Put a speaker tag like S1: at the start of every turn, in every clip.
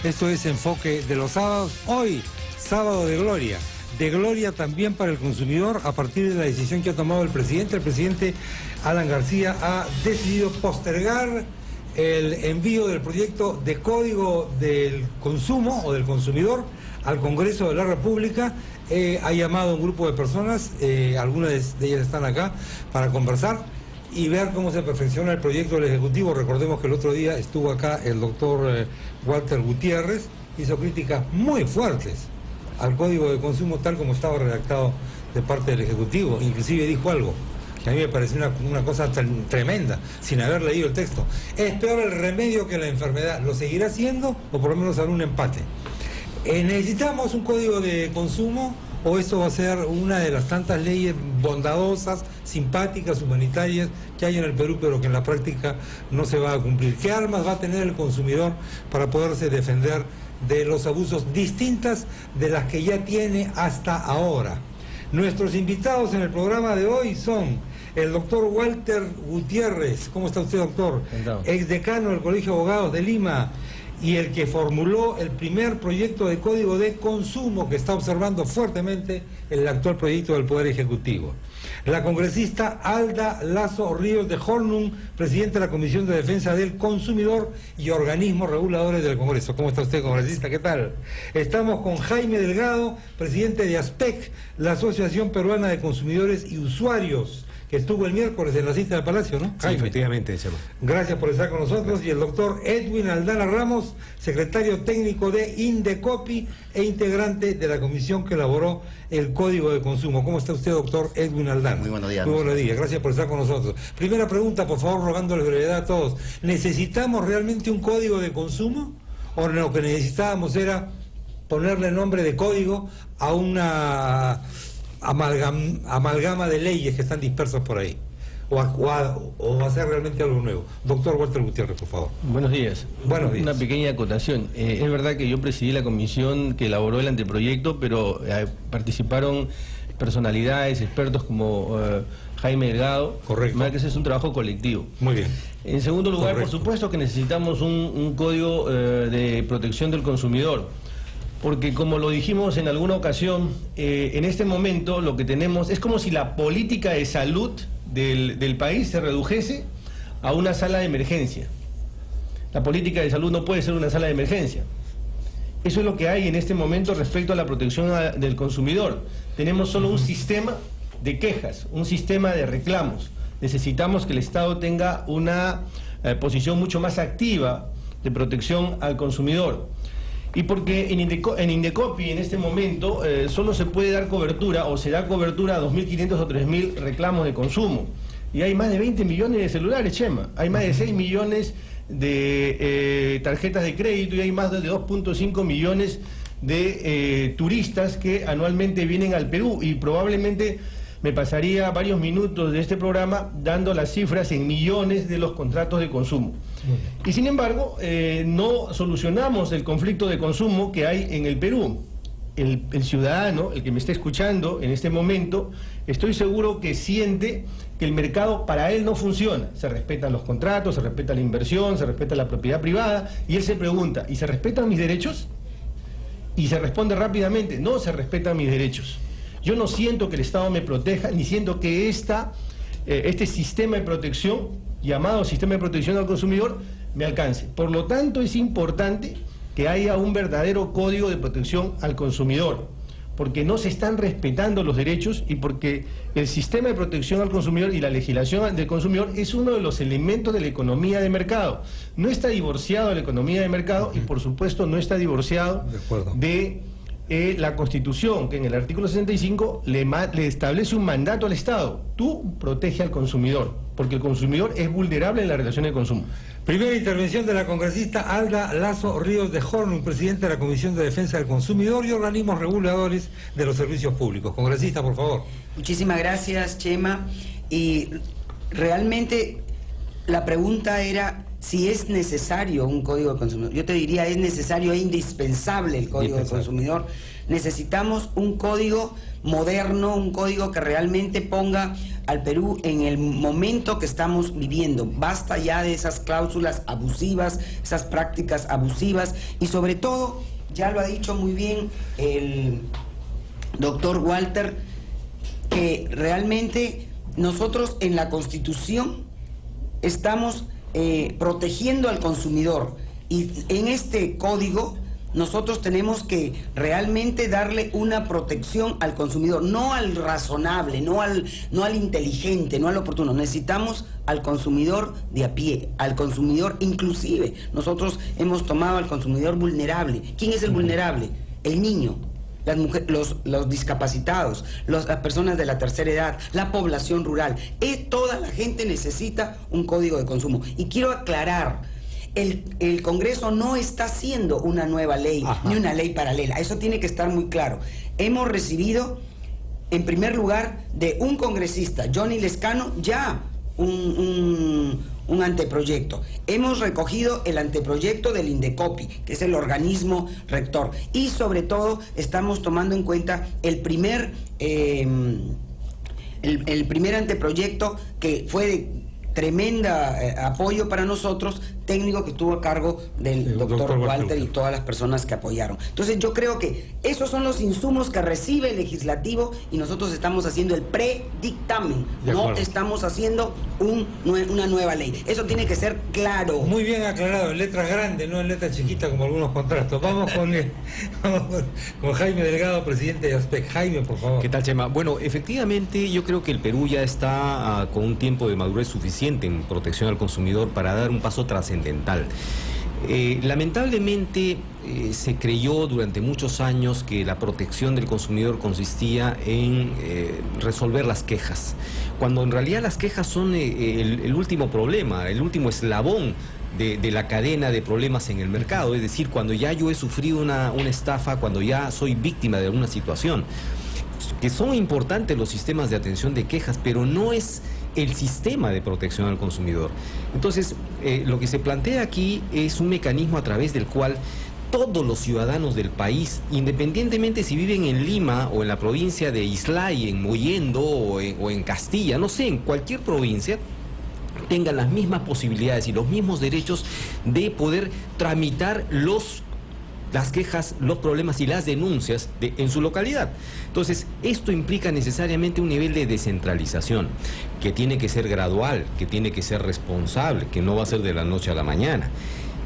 S1: Esto es Enfoque de los sábados. Hoy, sábado de gloria también para el consumidor a partir de la decisión que ha tomado el presidente. El presidente Alan García ha decidido postergar el envío del proyecto de código del consumo o del consumidor al Congreso de la República. Ha llamado a un grupo de personas, algunas de ellas están acá, para conversar y ver cómo se perfecciona el proyecto del Ejecutivo. Recordemos que el otro día estuvo acá el doctor Walter Gutiérrez, hizo críticas muy fuertes al Código de Consumo tal como estaba redactado de parte del Ejecutivo. Inclusive dijo algo que a mí me pareció una cosa tremenda, sin haber leído el texto. Es peor el remedio que la enfermedad. ¿Lo seguirá haciendo o por lo menos hará un empate? ¿Necesitamos un Código de Consumo o esto va a ser una de las tantas leyes bondadosas, simpáticas, humanitarias que hay en el Perú, pero que en la práctica no se va a cumplir? ¿Qué armas va a tener el consumidor para poderse defender de los abusos distintas de las que ya tiene hasta ahora? Nuestros invitados en el programa de hoy son el doctor Walter Gutiérrez. ¿Cómo está usted, doctor? Exdecano del Colegio de Abogados de Lima y el que formuló el primer proyecto de Código de Consumo que está observando fuertemente el actual proyecto del Poder Ejecutivo. La congresista Alda Lazo Ríos de Hornung, presidente de la Comisión de Defensa del Consumidor y organismos reguladores del Congreso. ¿Cómo está usted, congresista? ¿Qué tal? Estamos con Jaime Delgado, presidente de ASPEC, la Asociación Peruana de Consumidores y Usuarios, que estuvo el miércoles en la cita del Palacio, ¿no?
S2: Sí, efectivamente, Chema.
S1: Gracias por estar con nosotros. Y el doctor Edwin Aldana Ramos, secretario técnico de Indecopi e integrante de la comisión que elaboró el Código de Consumo. ¿Cómo está usted, doctor Edwin Aldana?
S3: Muy buenos días.
S1: Muy buenos días, gracias por estar con nosotros. Primera pregunta, por favor, rogándoles brevedad a todos. ¿Necesitamos realmente un Código de Consumo? ¿O lo que necesitábamos era ponerle nombre de código a una amalgama de leyes que están dispersas por ahí? ¿O hacer realmente algo nuevo? Doctor Walter Gutiérrez, por favor.
S2: Buenos días.
S1: Buenos días.
S2: Una pequeña acotación. Es verdad que yo presidí la comisión que elaboró el anteproyecto, pero participaron personalidades, expertos como Jaime Delgado.
S1: Correcto.
S2: Que ese es un trabajo colectivo.
S1: Muy bien.
S2: En segundo lugar,
S1: Correcto.
S2: por supuesto que necesitamos un código de protección del consumidor. Porque como lo dijimos en alguna ocasión, en este momento lo que tenemos es como si la política de salud del país se redujese a una sala de emergencia. La política de salud no puede ser una sala de emergencia. Eso es lo que hay en este momento respecto a la protección del consumidor. Tenemos solo un sistema de quejas, un sistema de reclamos. Necesitamos que el Estado tenga una posición mucho más activa de protección al consumidor. Y porque en Indecopi en este momento solo se puede dar cobertura o se da cobertura a 2.500 o 3.000 reclamos de consumo. Y hay más de 20 millones de celulares, Chema. Hay más de 6 millones de tarjetas de crédito y hay más de 2.5 millones de turistas que anualmente vienen al Perú. Y probablemente me pasaría varios minutos de este programa dando las cifras en millones de los contratos de consumo. Y sin embargo, no solucionamos el conflicto de consumo que hay en el Perú. El ciudadano, el que me está escuchando en este momento, estoy seguro que siente que el mercado para él no funciona. Se respetan los contratos, se respeta la inversión, se respeta la propiedad privada, y él se pregunta, ¿y se respetan mis derechos? Y se responde rápidamente, no se respetan mis derechos. Yo no siento que el Estado me proteja, ni siento que este sistema de protección, llamado sistema de protección al consumidor, me alcance. Por lo tanto, es importante que haya un verdadero código de protección al consumidor, porque no se están respetando los derechos y porque el sistema de protección al consumidor y la legislación del consumidor es uno de los elementos de la economía de mercado. No está divorciado de la economía de mercado y, por supuesto, no está divorciado de la Constitución, que en el artículo 65 le establece un mandato al Estado. Tú protege al consumidor, porque el consumidor es vulnerable en la relación de consumo.
S1: Primera intervención de la congresista Alda Lazo Ríos de Hornung, presidente de la Comisión de Defensa del Consumidor y organismos reguladores de los servicios públicos. Congresista, por favor.
S4: Muchísimas gracias, Chema. Y realmente la pregunta era
S3: si es necesario un código de consumidor. Yo te diría, es necesario e indispensable el código de consumidor. Necesitamos un código moderno, un código que realmente ponga al Perú en el momento que estamos viviendo. Basta ya de esas cláusulas abusivas, esas prácticas abusivas, y sobre todo, ya lo ha dicho muy bien el doctor Walter, que realmente nosotros en la Constitución estamos protegiendo al consumidor, y en este código nosotros tenemos que realmente darle una protección al consumidor, no al razonable, no al inteligente, no al oportuno. Necesitamos al consumidor de a pie, al consumidor inclusive. Nosotros hemos tomado al consumidor vulnerable. ¿Quién es el vulnerable? El niño, las mujeres, los discapacitados, las personas de la tercera edad, la población rural. Toda la gente necesita un código de consumo. Y quiero aclarar, el Congreso no está haciendo una nueva ley, ni una ley paralela. Eso tiene que estar muy claro. Hemos recibido, en primer lugar, de un congresista, Johnny Lescano, ya un anteproyecto. Hemos recogido el anteproyecto del Indecopi, que es el organismo rector. Y sobre todo estamos tomando en cuenta el primer anteproyecto, que fue de tremenda apoyo para nosotros, técnico que estuvo a cargo del doctor Walter y todas las personas que apoyaron. Entonces yo creo que esos son los insumos que recibe el legislativo, y nosotros estamos haciendo el predictamen, no estamos haciendo una nueva ley. Eso tiene que ser claro.
S1: Muy bien aclarado, en letras grandes, no en letras chiquitas como algunos contratos. Vamos con Jaime Delgado, presidente de ASPEC. Jaime, por favor.
S4: ¿Qué tal, Chema? Bueno, efectivamente yo creo que el Perú ya está con un tiempo de madurez suficiente en protección al consumidor para dar un paso trascendental. Lamentablemente se creyó durante muchos años que la protección del consumidor consistía en resolver las quejas, cuando en realidad las quejas son el último problema, el último eslabón de la cadena de problemas en el mercado. Es decir, cuando ya yo he sufrido una estafa, cuando ya soy víctima de alguna situación. Que son importantes los sistemas de atención de quejas, pero no es el sistema de protección al consumidor. Entonces, lo que se plantea aquí es un mecanismo a través del cual todos los ciudadanos del país, independientemente si viven en Lima o en la provincia de Islay, en Mollendo o en Castilla, no sé, en cualquier provincia, tengan las mismas posibilidades y los mismos derechos de poder tramitar las quejas, los problemas y las denuncias en su localidad. Entonces, esto implica necesariamente un nivel de descentralización que tiene que ser gradual, que tiene que ser responsable, que no va a ser de la noche a la mañana.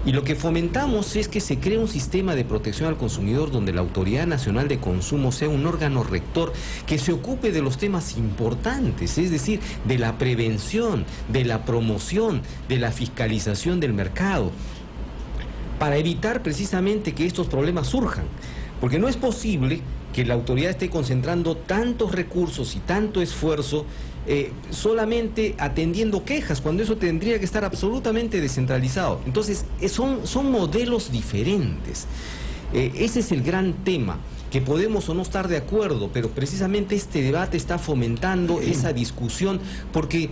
S4: Y lo que fomentamos es que se cree un sistema de protección al consumidor donde la Autoridad Nacional de Consumo sea un órgano rector que se ocupe de los temas importantes, es decir, de la prevención, de la promoción, de la fiscalización del mercado, para evitar precisamente que estos problemas surjan. Porque no es posible que la autoridad esté concentrando tantos recursos y tanto esfuerzo solamente atendiendo quejas, cuando eso tendría que estar absolutamente descentralizado. Entonces, son modelos diferentes. Ese es el gran tema, que podemos o no estar de acuerdo, pero precisamente este debate está fomentando esa discusión, porque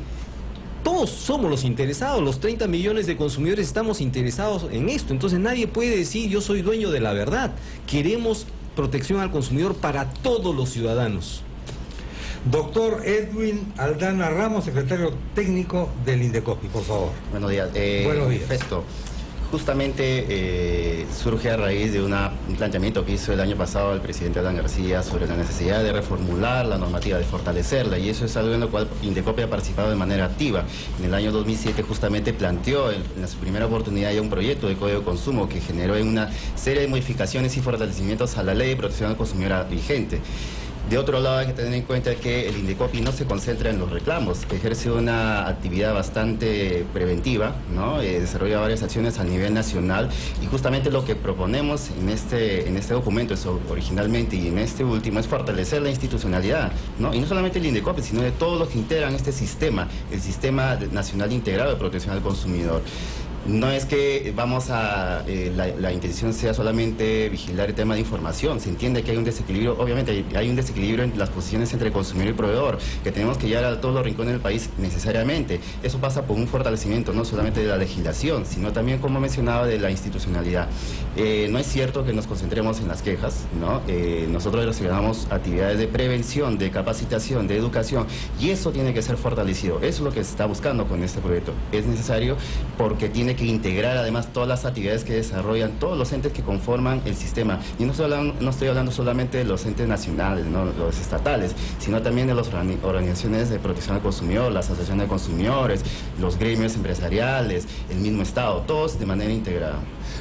S4: todos somos los interesados, los 30 millones de consumidores estamos interesados en esto. Entonces nadie puede decir yo soy dueño de la verdad. Queremos protección al consumidor para todos los ciudadanos.
S1: Doctor Edwin Aldana Ramos, secretario técnico del Indecopi, por favor.
S5: Buenos días.
S1: Buenos días.
S5: Perfecto. Justamente surge a raíz de un planteamiento que hizo el año pasado el presidente Alan García sobre la necesidad de reformular la normativa, de fortalecerla, y eso es algo en lo cual Indecopi ha participado de manera activa. En el año 2007 justamente planteó en su primera oportunidad ya un proyecto de Código de Consumo que generó una serie de modificaciones y fortalecimientos a la Ley de Protección al Consumidor vigente. De otro lado, hay que tener en cuenta que el Indecopi no se concentra en los reclamos, ejerce una actividad bastante preventiva, ¿no? Desarrolla varias acciones a nivel nacional, y justamente lo que proponemos en este documento, originalmente y en este último, es fortalecer la institucionalidad, ¿no? Y no solamente el Indecopi, sino de todos los que integran este sistema, el Sistema Nacional Integrado de Protección al Consumidor. No es que vamos a, la intención sea solamente vigilar el tema de información. Se entiende que hay un desequilibrio, obviamente hay un desequilibrio en las posiciones entre consumidor y proveedor, que tenemos que llegar a todos los rincones del país necesariamente. Eso pasa por un fortalecimiento no solamente de la legislación, sino también, como mencionaba, de la institucionalidad. No es cierto que nos concentremos en las quejas, ¿no? Nosotros desarrollamos actividades de prevención, de capacitación, de educación, y eso tiene que ser fortalecido. Eso es lo que se está buscando con este proyecto. Es necesario porque tiene que integrar además todas las actividades que desarrollan todos los entes que conforman el sistema. Y no estoy hablando solamente de los entes nacionales, ¿no? Los estatales, sino también de las organizaciones de protección al consumidor, las asociaciones de consumidores, los gremios empresariales, el mismo Estado, todos de manera integrada.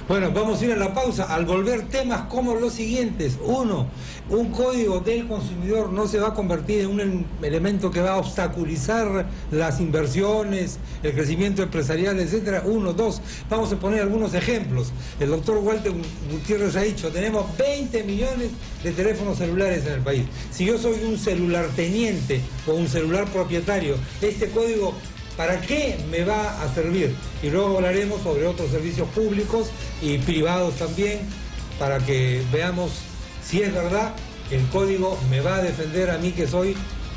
S1: Bueno, vamos a ir a la pausa. Al volver, temas como los siguientes. 1. Un código del consumidor no se va a convertir en un elemento que va a obstaculizar las inversiones, el crecimiento empresarial, etcétera. 1, 2. Vamos a poner algunos ejemplos. El doctor Walter Gutiérrez ha dicho, tenemos 20 millones de teléfonos celulares en el país. Si yo soy un celular teniente o un celular propietario, este código, ¿para qué me va a servir? Y luego hablaremos sobre otros servicios públicos y privados también, para que veamos si es verdad que el código me va a defender a mí, que soy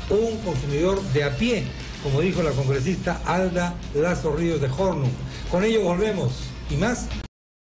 S1: un consumidor de a pie, como dijo la congresista Alda Lazo Ríos de Hornum. Con ello volvemos y más.